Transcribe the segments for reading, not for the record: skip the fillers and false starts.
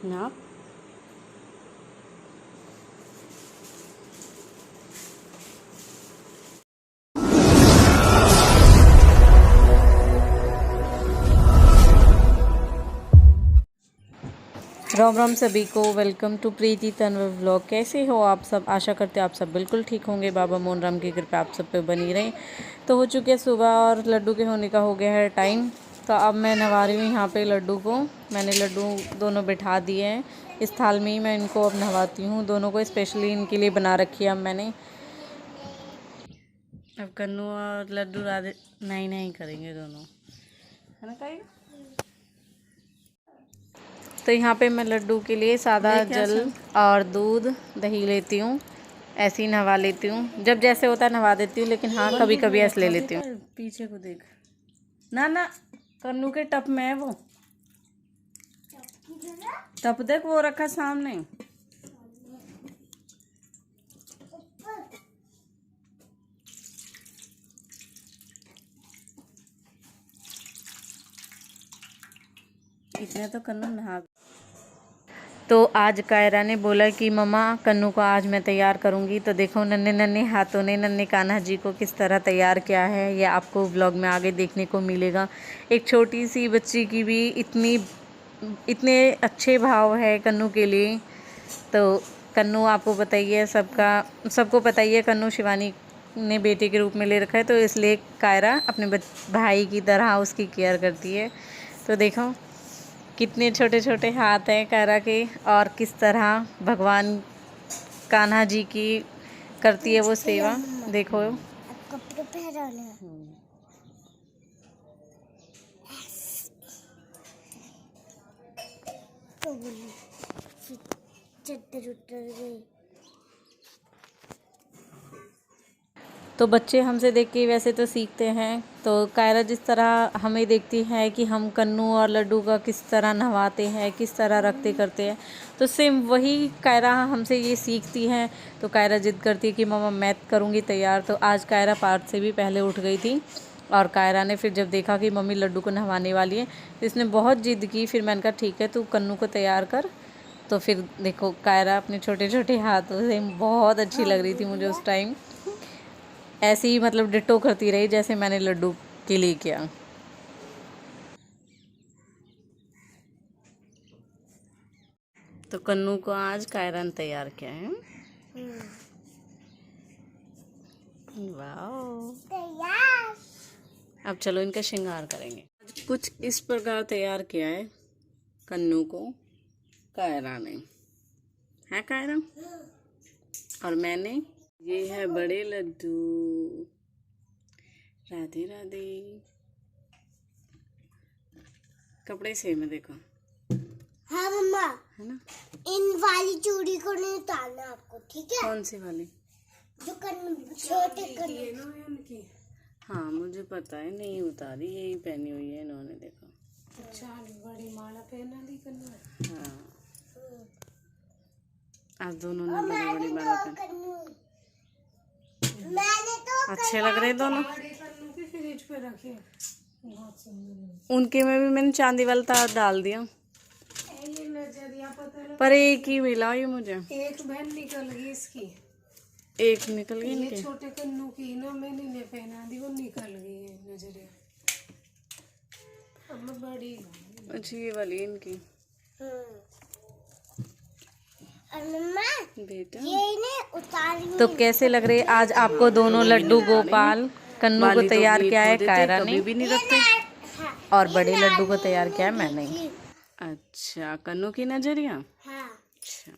ना। राम राम सभी को, welcome to Preeti Tanwar vlog. कैसे हो आप सब? आशा करते आप सब बिल्कुल ठीक होंगे। बाबा मोहन राम की कृपा आप सब पे बनी रहे। तो हो चुके सुबह और लड्डू के होने का हो गया है टाइम। तो अब मैं नवा रही हूँ यहाँ पे लड्डू को। मैंने लड्डू दोनों बिठा दिए हैं इस थाल में ही। मैं इनको अब नहवाती हूँ दोनों को, स्पेशली इनके लिए बना रखी है अब मैंने। अब कन्नू और लड्डू राधे नहीं नहीं करेंगे दोनों, है ना कहेगा। तो यहाँ पे मैं लड्डू के लिए सादा जल और दूध दही लेती हूँ, ऐसे ही नहवा लेती हूँ। जब जैसे होता है नहवा देती हूँ, लेकिन हाँ कभी कभी ऐसे ले लेती हूँ। पीछे को देख ना ना, कन्नू के टप में है वो टप, देख वो रखा सामने। इतने तो कन्नू नहा। तो आज कायरा ने बोला कि मम्मा कन्नू को आज मैं तैयार करूंगी। तो देखो नन्हे नन्हे हाथों ने नन्हे कान्हा जी को किस तरह तैयार किया है, ये आपको व्लॉग में आगे देखने को मिलेगा। एक छोटी सी बच्ची की भी इतने अच्छे भाव है कन्नू के लिए। तो कन्नू आपको बताइए, सबको पता ही है कन्नू शिवानी ने बेटे के रूप में ले रखा है, तो इसलिए कायरा अपने भाई की तरह उसकी केयर करती है। तो देखो कितने छोटे छोटे हाथ हैं कायरा के, और किस तरह भगवान कान्हा जी की करती है वो सेवा। देखो कपड़े पहनाने तो चद्दर उतर गई। तो बच्चे हमसे देख के वैसे तो सीखते हैं। तो कायरा जिस तरह हमें देखती है कि हम कन्नू और लड्डू का किस तरह नहवाते हैं, किस तरह रखते करते हैं, तो सेम वही कायरा हमसे ये सीखती है। तो कायरा जिद करती है कि मम्मा मैं करूँगी तैयार। तो आज कायरा पार्ट से भी पहले उठ गई थी, और कायरा ने फिर जब देखा कि मम्मी लड्डू को नहवाने वाली है, तो इसने बहुत जिद की। फिर मैंने कहा ठीक है तू कन्नू को तैयार कर। तो फिर देखो कायरा अपने छोटे छोटे हाथों से बहुत अच्छी लग रही थी मुझे उस टाइम। ऐसे ही मतलब डिट्टो करती रही जैसे मैंने लड्डू के लिए किया। तो कन्नू को आज कायरा ने तैयार किया है। वाह, अब चलो इनका श्रृंगार करेंगे। कुछ इस प्रकार तैयार किया है कन्नू को कायरा ने, है कायरा। और मैंने, ये है बड़े लड्डू। राधे राधे। कपड़े सेम है देखो। हाँ मम्मा, है ना। इन वाली चूड़ी को नहीं उतारना आपको, ठीक है? कौन सी वाली? जो छोटे कन्नू। हाँ मुझे पता है, नहीं उतारी, यही पहनी हुई है इन्होंने देखो। अच्छा, बड़ी माला पहना दी कन्नू। हाँ आज दोनों ने बड़ी बड़ी माला पहनी। मैंने तो अच्छे लग रहे दोनों। कन्नू की फ्रिज पे रखे, बहुत सुंदर। उनके में भी मैंने चांदी वाला तार डाल दिया, ये नजरिया पता पर एक ही मिला ये मुझे। एक बहन निकल गई इसकी, एक निकल गई ये इनके। छोटे कन्नू की ना मैंने ने पहना दी, वो निकल गई है नजरिया। अब मैं बड़ी अच्छी ये वाली इनकी। बेटा तो कैसे लग रहे आज आपको दोनों लड्डू गोपाल? कन्नू को तैयार किया है कायरा ने, भी नहीं रखते, और बड़े लड्डू को तैयार किया है मैंने। अच्छा, कन्नू की नजरिया। हाँ, अच्छा,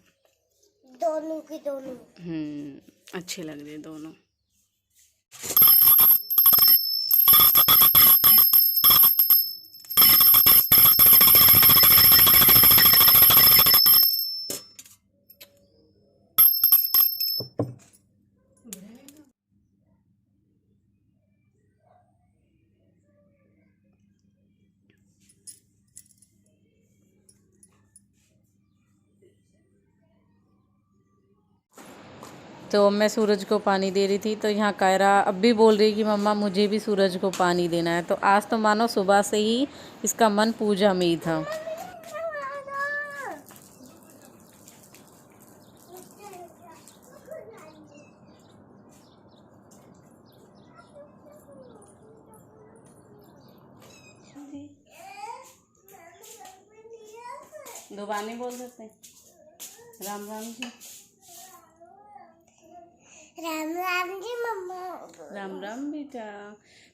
दोनों की दोनों। अच्छे लग रहे दोनों। तो मैं सूरज को पानी दे रही थी, तो यहाँ कायरा अब भी बोल रही कि मम्मा मुझे भी सूरज को पानी देना है। तो आज तो मानो सुबह से ही इसका मन पूजा में ही था। दो बार नहीं बोल सकते। राम राम जी। राम राम जी मम्मा। राम राम बेटा।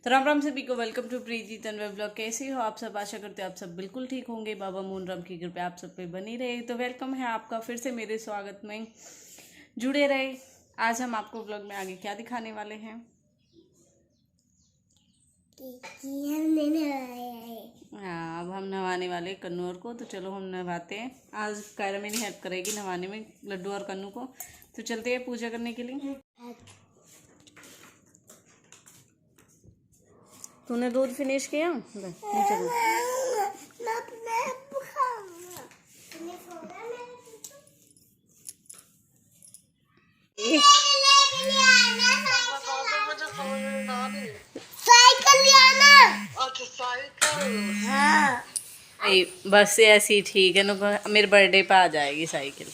तो राम राम सभी को welcome to Preeti Tanwe blog. कैसे हो आप सब? आशा करते हो आप सब बिल्कुल ठीक होंगे। बाबा मोहन राम की कृपा आप सब पे बनी रहे। तो वेलकम है आपका फिर से मेरे स्वागत में, जुड़े रहे। आज हम आपको ब्लॉग में आगे क्या दिखाने वाले हैं हमने नहाया है। हाँ, अब हम नहवाने वाले कन्नू और को। तो चलो हम नहवाते हैं। आज कायरा मेरी हेल्प करेगी नहवाने में लड्डू और कन्नू को। तो चलते हैं पूजा करने के लिए। तूने दूध फिनिश किया? ले, नीचे दो। साइकिल लिया। अच्छा साइकिल। हाँ। बस ऐसी ठीक है ना, मेरे बर्थडे पे आ जाएगी साइकिल।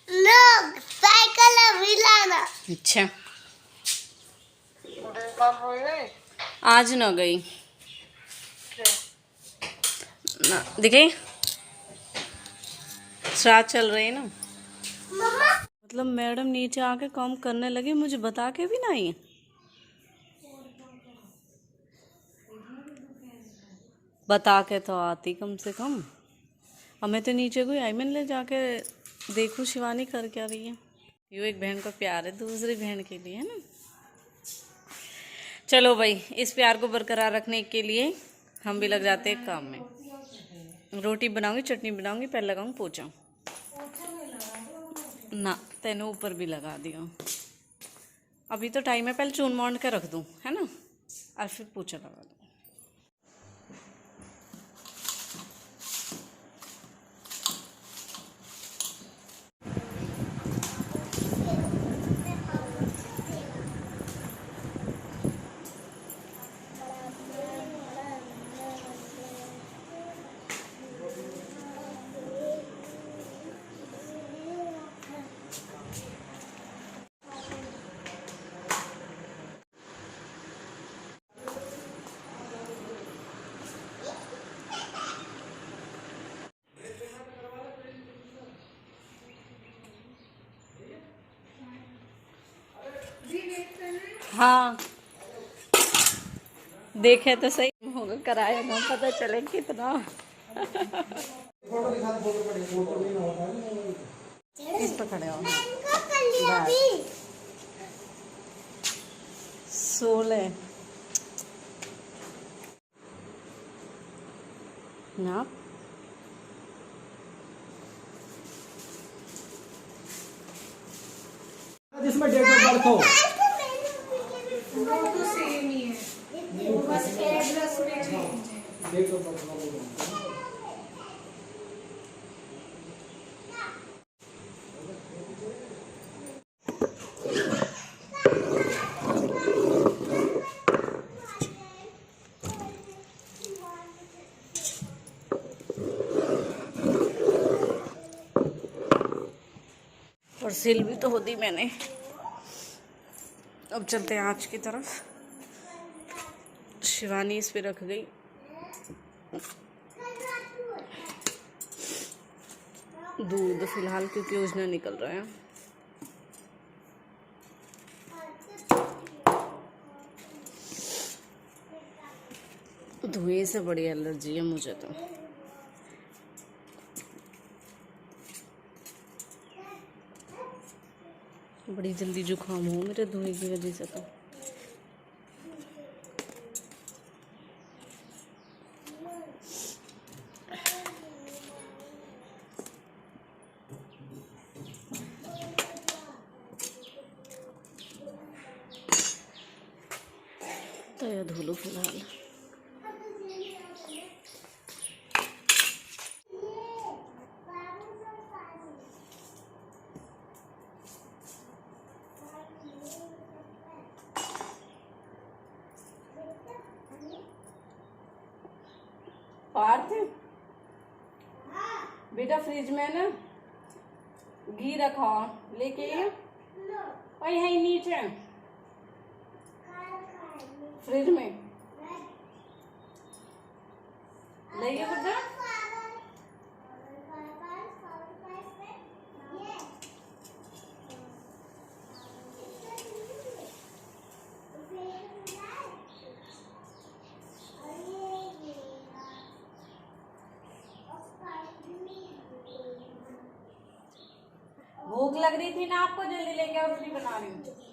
लोग साइकिल अभी लाना। अच्छा, आज ना गई ना, दिखे श्राद्ध चल रही है ना। मम्मा मतलब मैडम नीचे आके काम करने लगे, मुझे बता के भी नहीं। बता के तो आती कम से कम। अब मैं तो नीचे गई, आई मैंने ले जाके देखूं शिवानी कर क्या रही है। यो एक बहन का प्यार है दूसरी बहन के लिए, है ना। चलो भाई, इस प्यार को बरकरार रखने के लिए हम भी लग जाते हैं काम में। रोटी बनाऊंगी, चटनी बनाऊंगी, पहले लगाऊंगी पोछा। ना तेने ऊपर भी लगा दिया। अभी तो टाइम है, पहले चून मांड के रख दूं, है ना, और फिर पोछा लगा दूं। हाँ, देखे तो सही होगा, कराया ना पता चले कितना। इस पर खड़े हो। 16 ना। जिसमें डेट ऑफ बर्थ हो। वो तो सेम ही है, वो बस एड्रेस में चेंज है। डेट ऑफ बर्थ वाला और सिल भी तो होती मैंने। अब चलते हैं आज की तरफ। शिवानी इस पे रख गई। दूध फिलहाल क्योंकि योजना निकल रहा है। धुएं से बड़ी एलर्जी है मुझे तो। बड़ी जल्दी जुकाम हो मेरे धुएं की वजह से तो। तो यह धो लो फिलहाल। पार्थ बेटा, फ्रिज में ना घी रखा, लेके आइए। और यहीं नीचे फ्रिज में ले बेटा। भूख लग रही थी ना आपको, जल्दी लेके आओ, रोटी बना रही हूँ।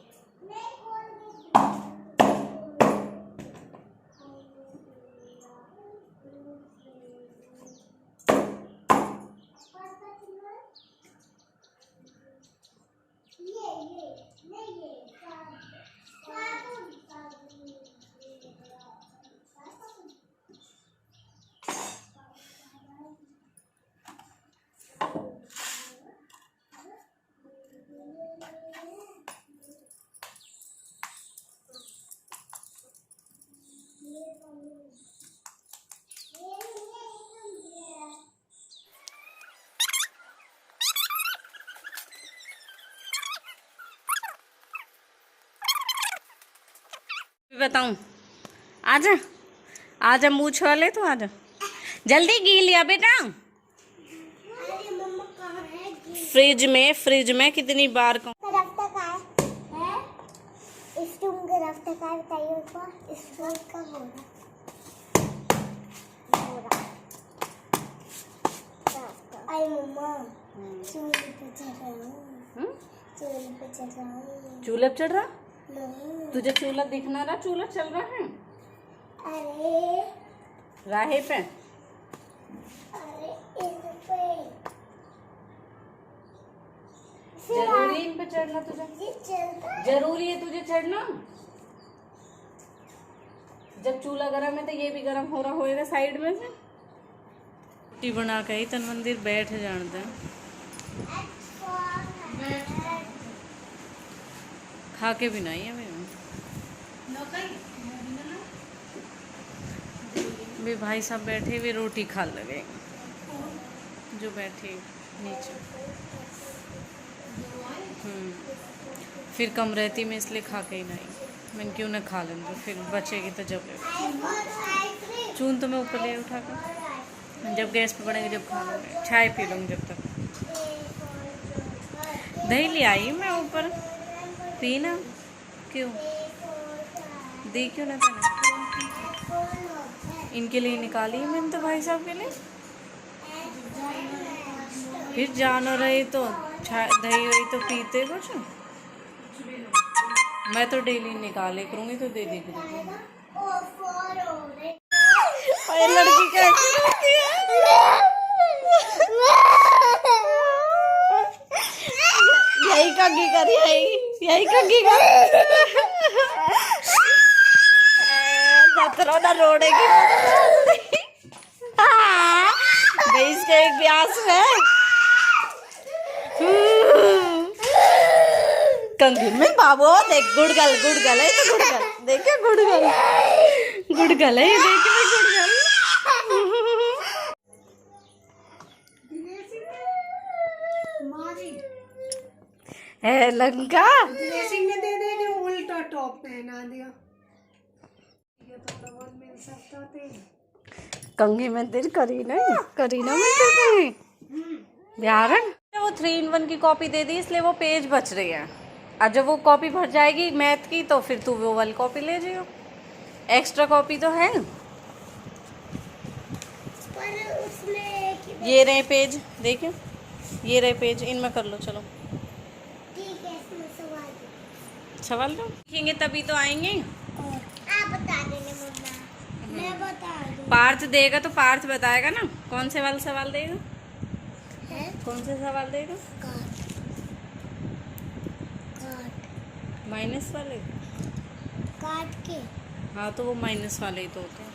बताऊं, आजा आजा, मूछ वाले तो आजा, जल्दी गी लिया बेटा। अरे मम्मा कहाँ है? फ्रिज में कितनी बार कहूं। रास्ता कहाँ है? इस रूम का रास्ता कहाँ बताइए ऊपर? इस रूम का होगा। अरे मम्मा चूल्हे पे चढ़ रहा हूँ। चूल्हे पे चढ़ रहा हूँ। चूल्हा चढ़ रहा? नहीं। तुझे चूल्हा दिखना रहा? चूल्हा चल रहा है अरे राहे पे। अरे इन पे जरूरी इन पे चढ़ना तुझे? ये चलता है। जरूरी है तुझे चढ़ना? जब चूल्हा गर्म है तो ये भी गर्म हो रहा होएगा साइड में से। रोटी बना के ही तन मंदिर बैठ जानते हैं, खा के भी नहीं है भी भाई साहब बैठे हुए रोटी खा लगे, जो बैठे नीचे। फिर कम रहती मैं इसलिए खा के ही नहीं, मैंने क्यों ना खा लेंगे, फिर बचेगी तो जब ले चून तो मैं ऊपर ले उठा कर, जब गैस पे बनेगी जब खा लूँगी, चाय पी लूँगी जब तक। दही ले आई मैं ऊपर, पीना क्यों दी, क्यों ना पीना, इनके लिए निकाली है मैंने तो भाई साहब के लिए। फिर जान रही तो दही वही तो पीते कुछ, मैं तो डेली निकाले करूँगी तो दे दी करूँगी। लड़की कैसी रहती है, यही कंगी कर, यही कंगी कर, सतरों ना रोड़ेगी भाई, इसके एक ब्यास है कंगी में बाबू। देख गुड़गल है तो गुड़गल देखे, गुड़गल है ये, देखे गुड़गल है लंका। ड्रेसिंग में दे दे, उल्टा टॉप पहना दिया। ये थोड़ा बहुत मिल सकता थे। कंगी मंदिर करीना मंदिर कहीं बिहारन। वो 3-in-1 की कॉपी दे दी इसलिए वो पेज बच रही है, और जब वो कॉपी भर जाएगी मैथ की तो फिर तू वो वाली कॉपी ले जाइयो, एक्स्ट्रा कॉपी तो है। पर उसमें ये रहे पेज, देखिए ये रहे पेज, इनमें कर लो। चलो ठीक है, इसमें सवाल दो, लिखेंगे तभी तो आएंगे। आप बता देना मम्मा, मैं बता दूँ। पार्थ देगा तो पार्थ बताएगा ना कौन से वाला सवाल देगा, है? कौन से सवाल देगा, काट माइनस वाले। काट के। हाँ तो वो माइनस वाले ही तो होते हैं।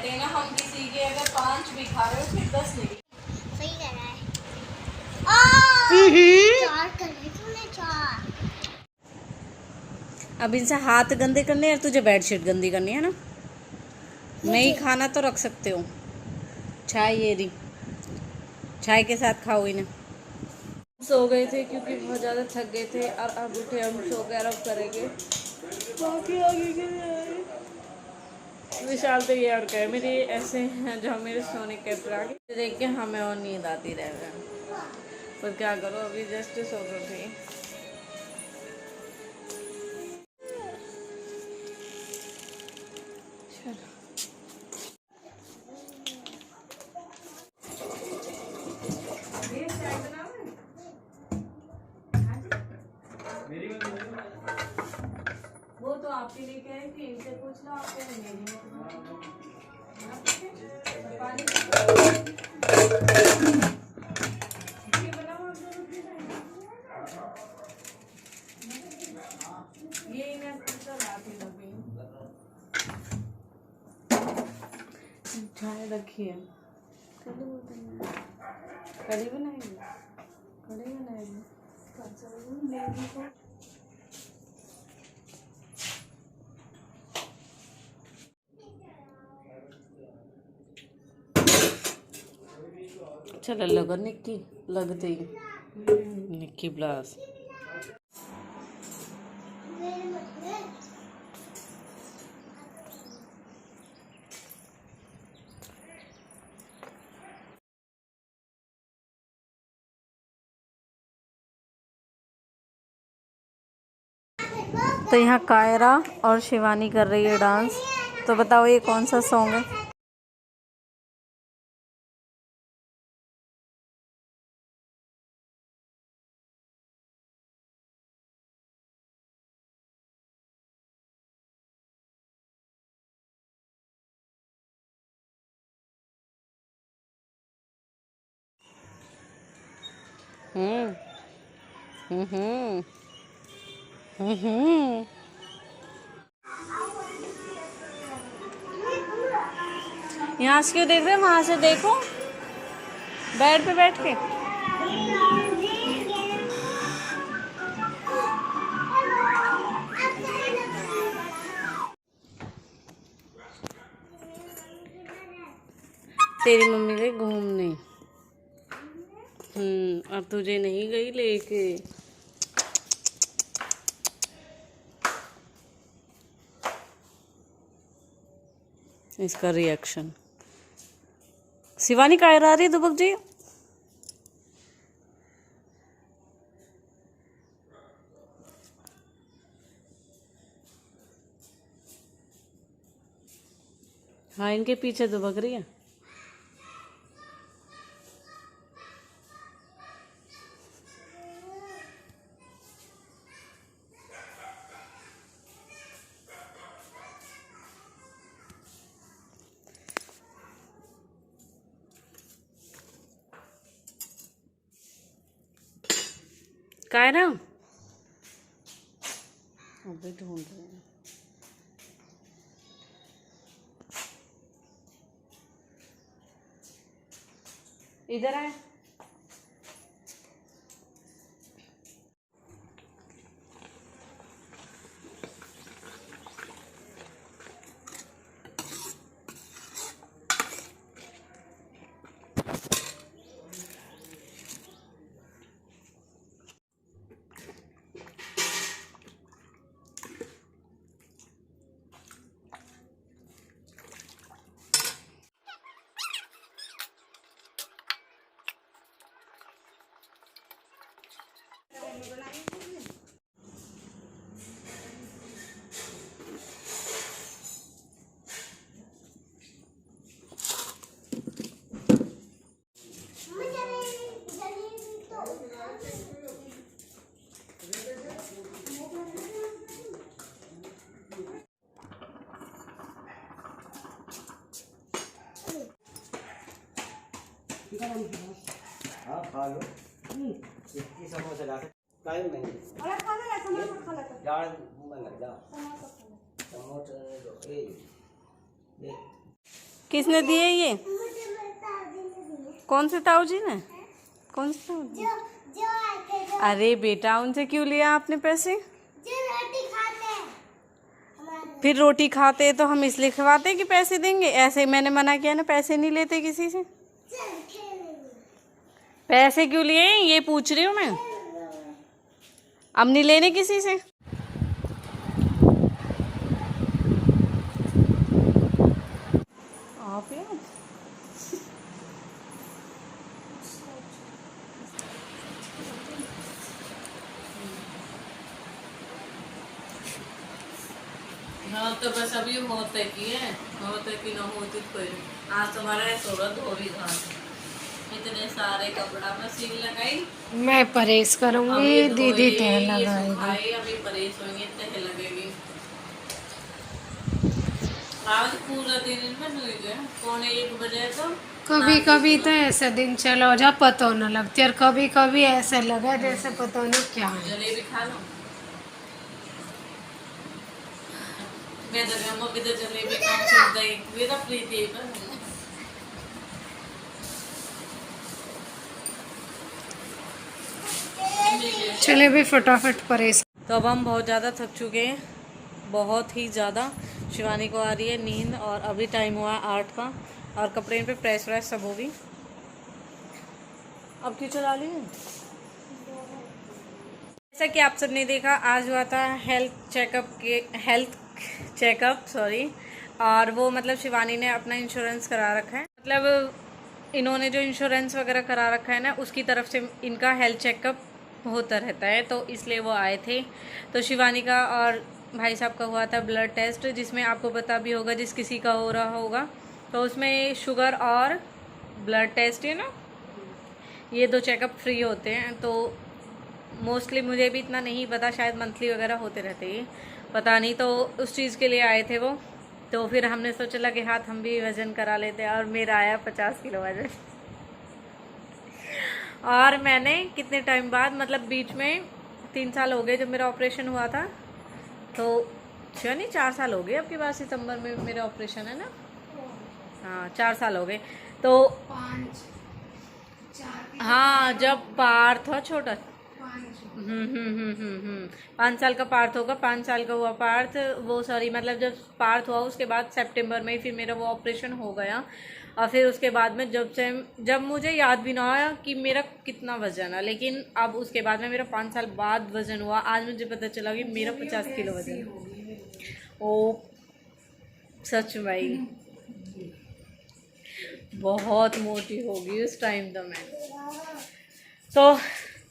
लेना, हम किसी के अगर 5 भी खा रहे हो फिर 10 नहीं। सही कह रहा है। चार कर रहे तूने, चार। अब इनसे हाथ गंदे करने और तुझे बेडशीट गंदी करनी है ना। नहीं खाना तो रख सकते हो। चाय ये रही, चाय के साथ खाओ इन्हें। सो गए थे क्योंकि बहुत ज़्यादा थक गए थे और अब उठे, हम सो के आराम करेंगे। बाकी आगे के विशाल तो ये और कहे मेरे ऐसे हैं जो मेरे सोने के आगे देख के हमें और नींद आती रह गए, पर क्या करो अभी जस्ट सो गए थे। वो तो आप ही लेके आए कि इनसे पूछ लो, आपको मेरी ये चाय रखी है, कढ़ी बनाएंगे, कढ़ी बनाएंगे। चल लगा निक्की, लगते ही निक्की ब्लास। तो यहाँ कायरा और शिवानी कर रही है डांस। तो बताओ ये कौन सा सॉन्ग है? यहाँ से क्यों देख रहे हो? वहां से देखो, बेड पे बैठ के। तेरी मम्मी गई घूमने, और तुझे नहीं गई लेके। इसका रिएक्शन। शिवानी कायरा आ रही है दुबक जी। हाँ इनके पीछे दुबक रही है। कायरा अबे ढूंढ रहे हैं। इधर आए। हाँ खा लो। इसकी समोसा ला के टाइम नहीं। अरे खा ले, समोसा खा ले। जाड़ मुंह में लग जा। समोसा दो ए। किसने दिए ये? मुझे बता दीजिए। कौन से ताऊ जी ने? कौन से ताऊ जी? जो आए थे, जो अरे बेटा, उनसे क्यों लिया आपने पैसे? रोटी खाते हैं हमारे। फिर रोटी खाते तो हम इसलिए खवाते कि पैसे देंगे? ऐसे मैंने मना किया ना, पैसे नहीं लेते किसी से। चल खेलेंगे। पैसे क्यों लिए ये पूछ रही हूँ मैं। अब नहीं लेने किसी से। आप यार हाँ, तो बस अभी होते की है, होते की ना होती कोई। आज तुम्हारा सूरत हो भी घास, इतने सारे कपड़ा में सील लगाई। मैं परहेज करूंगी, दीदी तह लगाएगी। सुखाई, अभी परेश होंगे, तह लगेगी। आज पूरा दिन में नहीं गए, 1:45 तो कभी कभी तो ऐसा दिन चलो जा पता न लगती, और कभी कभी ऐसा लगा जैसे पता नहीं क्या है। जलेबी खा लो। मैं तो कहूँ अभी तो जलेबी कम सुन गई, वे तो प्रीति पर। चले भी फटाफट परहेज। तो अब हम बहुत ज़्यादा थक चुके हैं, बहुत ही ज़्यादा। शिवानी को आ रही है नींद, और अभी टाइम हुआ है 8 का, और कपड़े पे प्रेस व्रेस सब होगी। अब क्यों चला ली है? जैसा कि आप सबने देखा, आज हुआ था हेल्थ चेकअप सॉरी। और वो मतलब शिवानी ने अपना इंश्योरेंस करा रखा है, मतलब इन्होंने जो इंश्योरेंस वगैरह करा रखा है ना, उसकी तरफ से इनका हेल्थ चेकअप होता रहता है, तो इसलिए वो आए थे। तो शिवानी का और भाई साहब का हुआ था ब्लड टेस्ट, जिसमें आपको पता भी होगा, जिस किसी का हो रहा होगा, तो उसमें शुगर और ब्लड टेस्ट है ना, ये 2 चेकअप फ्री होते हैं। तो मोस्टली मुझे भी इतना नहीं पता, शायद मंथली वगैरह होते रहते हैं, पता नहीं। तो उस चीज़ के लिए आए थे वो। तो फिर हमने सोचा लगे हाथ हम भी वज़न करा लेते हैं, और मेरा आया 50 किलो वज़न। और मैंने कितने टाइम बाद, मतलब बीच में 3 साल हो गए जब मेरा ऑपरेशन हुआ था, तो 6 नहीं 4 साल हो गए, अब के बाद सितंबर में मेरा ऑपरेशन है ना। हाँ 4 साल हो गए। तो 5 4 हाँ, जब पार्थ था छोटा, 5 5 साल का पार्थ होगा, 5 साल का हुआ पार्थ, वो सॉरी मतलब जब पार्थ हुआ उसके बाद सितंबर में फिर मेरा वो ऑपरेशन हो गया। और फिर उसके बाद में जब मुझे याद भी ना आया कि मेरा कितना वज़न है, लेकिन अब उसके बाद में मेरा 5 साल बाद वज़न हुआ। आज मुझे पता चला कि मेरा 50 किलो वज़न है। ओ सच भाई, बहुत मोटी होगी उस टाइम तो मैं। तो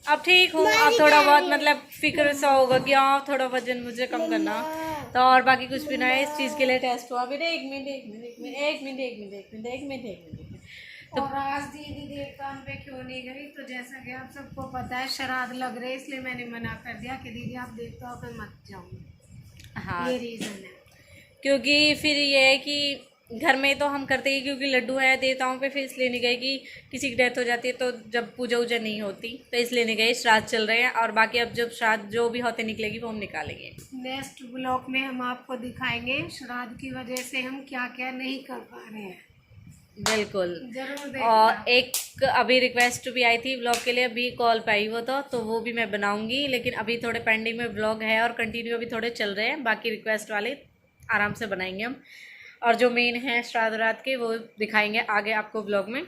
अब ठीक हूँ, अब थोड़ा बहुत मतलब फिक्र सा होगा कि हाँ थोड़ा वजन मुझे कम करना, तो और बाकी कुछ भी ना है। इस चीज़ के लिए टेस्ट हुआ। फिर एक मिनट। तो और आज दीदी देर काम पे क्यों नहीं गई, तो जैसा कि आप सबको पता है श्राद्ध लग रहे, इसलिए मैंने मना कर दिया कि दीदी आप देखते हो पे मत जाऊँ। हाँ, ये रीज़न है। क्योंकि फिर ये है कि घर में तो हम करते ही, क्योंकि लड्डू है देवताओं पे, फिर इसलिए नहीं गए कि किसी की डेथ हो जाती है तो जब पूजा वूजा नहीं होती, तो इसलिए नहीं गए। श्राद्ध चल रहे हैं, और बाकी अब जब श्राद्ध जो भी होते निकलेगी वो हम निकालेंगे। नेक्स्ट ब्लॉग में हम आपको दिखाएंगे श्राद्ध की वजह से हम क्या क्या नहीं कर पा रहे हैं। बिल्कुल। जरूर देखना। और एक अभी रिक्वेस्ट भी आई थी व्लॉग के लिए, अभी कॉल पे आई वो, तो वो भी मैं बनाऊंगी, लेकिन अभी थोड़े पेंडिंग में व्लॉग है और कंटिन्यू अभी थोड़े चल रहे हैं। बाकी रिक्वेस्ट वाले आराम से बनाएंगे हम, और जो मेन है श्राद्ध रात के वो दिखाएंगे आगे आपको व्लॉग में।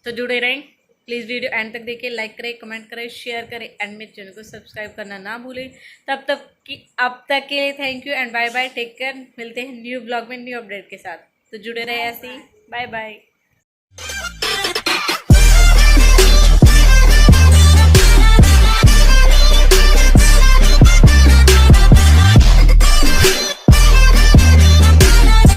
तो जुड़े रहें प्लीज़, वीडियो एंड तक देखिए, लाइक करें, कमेंट करें, शेयर करें, एंड मेरे चैनल को सब्सक्राइब करना ना भूलें। अब तक के लिए thank you and bye bye, take care. मिलते हैं न्यू ब्लॉग में न्यू अपडेट के साथ, तो जुड़े रहे ऐसे ही। Bye bye.